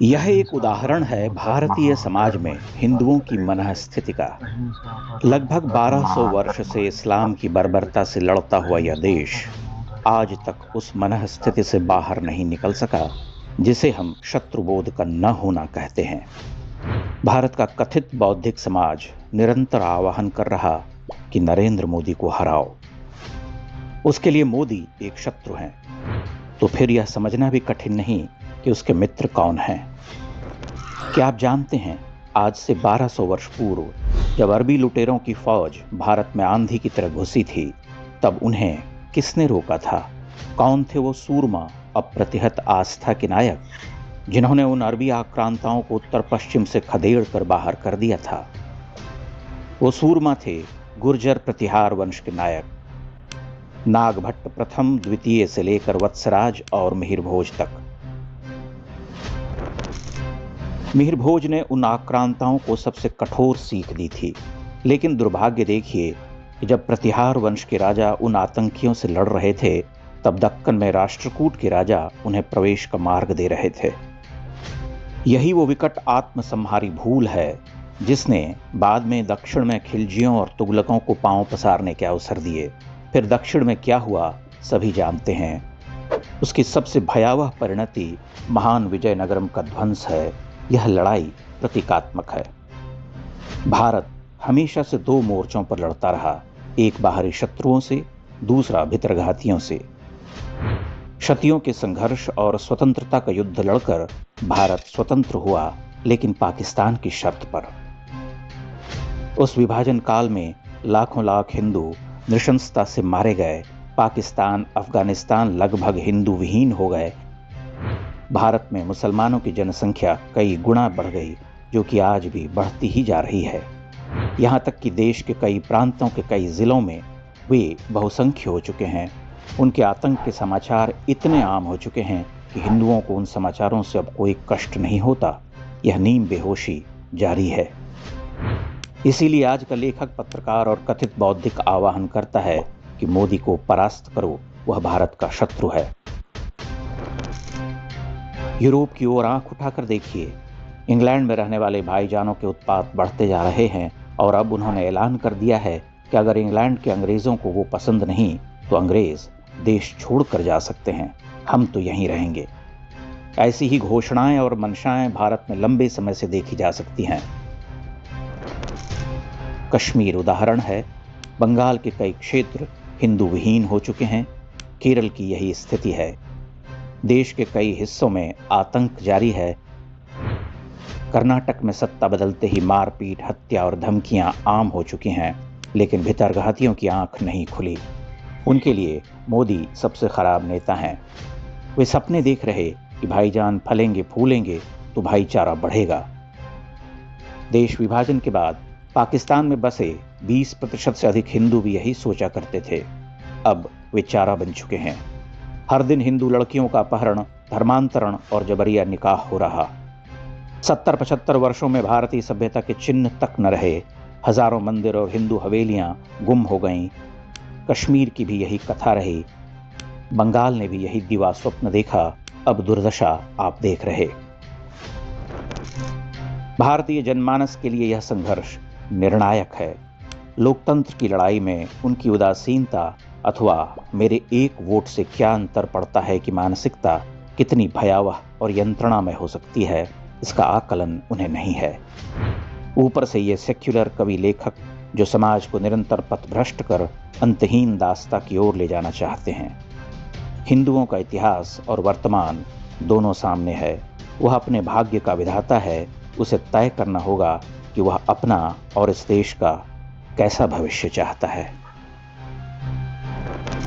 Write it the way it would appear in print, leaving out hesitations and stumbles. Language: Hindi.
यह एक उदाहरण है भारतीय समाज में हिंदुओं की मनःस्थिति का। लगभग 1200 वर्ष से इस्लाम की बर्बरता से लड़ता हुआ यह देश आज तक उस मनःस्थिति से बाहर नहीं निकल सका जिसे हम शत्रुबोध का न होना कहते हैं। भारत का कथित बौद्धिक समाज निरंतर आह्वान कर रहा कि नरेंद्र मोदी को हराओ। उसके लिए मोदी एक शत्रु हैं, तो फिर यह समझना भी कठिन नहीं कि उसके मित्र कौन हैं। क्या आप जानते हैं, आज से 1200 वर्ष पूर्व जब अरबी लुटेरों की फौज भारत में आंधी की तरह घुसी थी, तब उन्हें किसने रोका था? कौन थे वो सूरमा, अप्रतिहत आस्था के नायक, जिन्होंने उन अरबी आक्रांताओं को उत्तर पश्चिम से खदेड़ कर बाहर कर दिया था? वो सूरमा थे गुर्जर प्रतिहार वंश के नायक नागभट्ट प्रथम द्वितीय से लेकर वत्सराज और मिहिर भोज तक। मिहिर भोज ने उन आक्रांताओं को सबसे कठोर सीख दी थी, लेकिन दुर्भाग्य देखिए कि जब प्रतिहार वंश के राजा उन आतंकियों से लड़ रहे थे, तब दक्कन में राष्ट्रकूट के राजा उन्हें प्रवेश का मार्ग दे रहे थे। यही वो विकट आत्मसंहारी भूल है जिसने बाद में दक्षिण में खिलजियों और तुगलकों को पांव पसारने के अवसर दिए। फिर दक्षिण में क्या हुआ सभी जानते हैं। उसकी सबसे भयावह परिणति महान विजयनगरम का ध्वंस है। यह लड़ाई प्रतीकात्मक है। भारत हमेशा से दो मोर्चों पर लड़ता रहा, एक बाहरी शत्रुओं से, दूसरा भितरघातियों से। क्षत्रियों के संघर्ष और स्वतंत्रता का युद्ध लड़कर भारत स्वतंत्र हुआ, लेकिन पाकिस्तान की शर्त पर। उस विभाजन काल में लाखों लाख हिंदू नृशंसता से मारे गए। पाकिस्तान, अफगानिस्तान लगभग हिंदू विहीन हो गए। भारत में मुसलमानों की जनसंख्या कई गुना बढ़ गई, जो कि आज भी बढ़ती ही जा रही है। यहाँ तक कि देश के कई प्रांतों के कई जिलों में वे बहुसंख्य हो चुके हैं। उनके आतंक के समाचार इतने आम हो चुके हैं कि हिंदुओं को उन समाचारों से अब कोई कष्ट नहीं होता। यह नीम बेहोशी जारी है। इसीलिए आज का लेखक, पत्रकार और कथित बौद्धिक आह्वान करता है कि मोदी को परास्त करो, वह भारत का शत्रु है। यूरोप की ओर आंख उठाकर देखिए। इंग्लैंड में रहने वाले भाईजानों के उत्पात बढ़ते जा रहे हैं और अब उन्होंने ऐलान कर दिया है कि अगर इंग्लैंड के अंग्रेजों को वो पसंद नहीं तो अंग्रेज देश छोड़कर जा सकते हैं, हम तो यहीं रहेंगे। ऐसी ही घोषणाएं और मंशाएं भारत में लंबे समय से देखी जा सकती हैं। कश्मीर उदाहरण है। बंगाल के कई क्षेत्र हिंदू विहीन हो चुके हैं। केरल की यही स्थिति है। देश के कई हिस्सों में आतंक जारी है। कर्नाटक में सत्ता बदलते ही मारपीट, हत्या और धमकियां आम हो चुकी हैं, लेकिन भितरघातियों की आंख नहीं खुली। उनके लिए मोदी सबसे खराब नेता हैं। वे सपने देख रहे कि भाईजान फलेंगे फूलेंगे तो भाईचारा बढ़ेगा। देश विभाजन के बाद पाकिस्तान में बसे 20% से अधिक हिंदू भी यही सोचा करते थे। अब वे चारा बन चुके हैं। हर दिन हिंदू लड़कियों का अपहरण, धर्मांतरण और जबरिया निकाह हो रहा। 70-75 वर्षों में भारतीय सभ्यता के चिन्ह तक न रहे। हजारों मंदिर और हिंदू हवेलियां गुम हो गईं। कश्मीर की भी यही कथा रही। बंगाल ने भी यही दिवा स्वप्न देखा। अब दुर्दशा आप देख रहे। भारतीय जनमानस के लिए यह संघर्ष निर्णायक है। लोकतंत्र की लड़ाई में उनकी उदासीनता अथवा मेरे एक वोट से क्या अंतर पड़ता है कि मानसिकता कितनी भयावह और यंत्रणा में हो सकती है, इसका आकलन उन्हें नहीं है। ऊपर से ये सेक्युलर कवि लेखक जो समाज को निरंतर पथभ्रष्ट कर अंतहीन दास्ता की ओर ले जाना चाहते हैं। हिंदुओं का इतिहास और वर्तमान दोनों सामने है। वह अपने भाग्य का विधाता है। उसे तय करना होगा कि वह अपना और इस देश का कैसा भविष्य चाहता है।